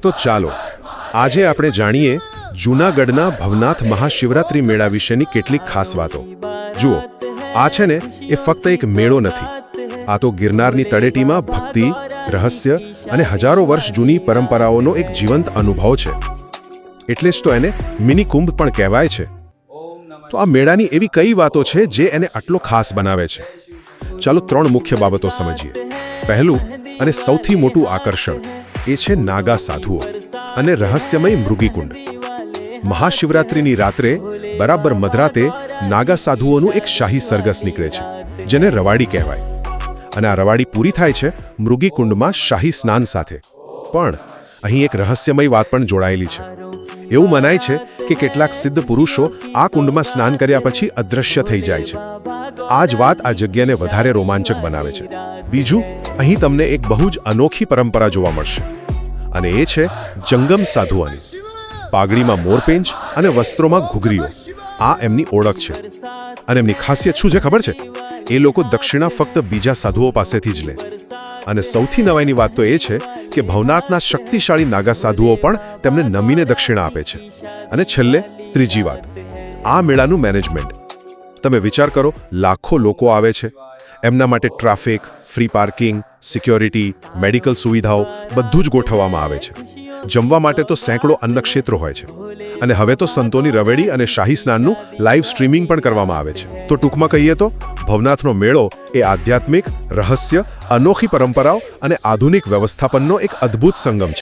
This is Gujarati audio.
તો ચાલો આજે આપણે જાણીએ જૂનાગઢના ભવનાથ મહાશિવરાત્રિ મેળા વિશેની કેટલીક ખાસ વાતો. જુઓ, આ છે ને એ ફક્ત એક મેળો નથી. આ તો ગિરનારની તળેટીમાં ભક્તિ, રહસ્ય અને હજારો વર્ષ જૂની પરંપરાઓનો એક જીવંત અનુભવ છે. એટલે જ તો એને મિની કુંભ પણ કહેવાય છે. તો આ મેળાની એવી કઈ વાતો છે જે એને આટલો ખાસ બનાવે છે? ચાલો 3 મુખ્ય બાબતો સમજીએ. પહેલું અને સૌથી મોટું આકર્ષણ એ છે નાગા સાધુઓ અને રહસ્યમય મૃગીકુંડ. મહાશિવરાત્રિની રાત્રે બરાબર મધરાતે નાગા સાધુઓનું એક શાહી સરઘસ નીકળે છે, જેને રવાડી કહેવાય. અને આ રવાડી પૂરી થાય છે મૃગીકુંડમાં શાહી સ્નાન સાથે. પણ અહીં એક રહસ્યમય વાત પણ જોડાયેલી છે. એવું મનાય છે કે કેટલાક સિદ્ધ પુરુષો આ કુંડમાં સ્નાન કર્યા પછી અદૃશ્ય થઈ જાય છે. આ જ વાત આ જગ્યાને વધારે રોમાંચક બનાવે છે. બીજું, અહીં તમને એક બહુ જ અનોખી પરંપરા જોવા મળશે, અને એ છે જંગમ સાધુઓની. પાઘડીમાં મોરપેંચ અને વસ્ત્રોમાં ઘૂઘરીઓ, આ એમની ઓળખ છે. અને એમની ખાસિયત શું છે ખબર છે? એ લોકો દક્ષિણા ફક્ત બીજા સાધુઓ પાસેથી જ લે. અને સૌથી નવાઈની વાત તો એ છે કે ભવનાથના શક્તિશાળી નાગા સાધુઓ પણ તેમને નમીને દક્ષિણા આપે છે. અને છેલ્લે ત્રીજી વાત, આ મેળાનું મેનેજમેન્ટ. તમે વિચાર કરો, લાખો લોકો આવે છે, એમના માટે traffic, free parking, security, medical સુવિધાઓ બધું જ ગોઠવવામાં આવે છે. જમવા માટે તો સેંકડો અન્નક્ષેત્રો હોય છે. અને હવે તો સંતોની રવેડી અને શાહી સ્નાનનું લાઈવ સ્ટ્રીમિંગ પણ કરવામાં આવે છે. તો ટૂંકમાં કહીએ તો ભવનાથનો મેળો એ આધ્યાત્મિક, રહસ્ય, અનોખી પરંપરાઓ અને આધુનિક વ્યવસ્થાપનનો એક અદ્ભુત સંગમ છે.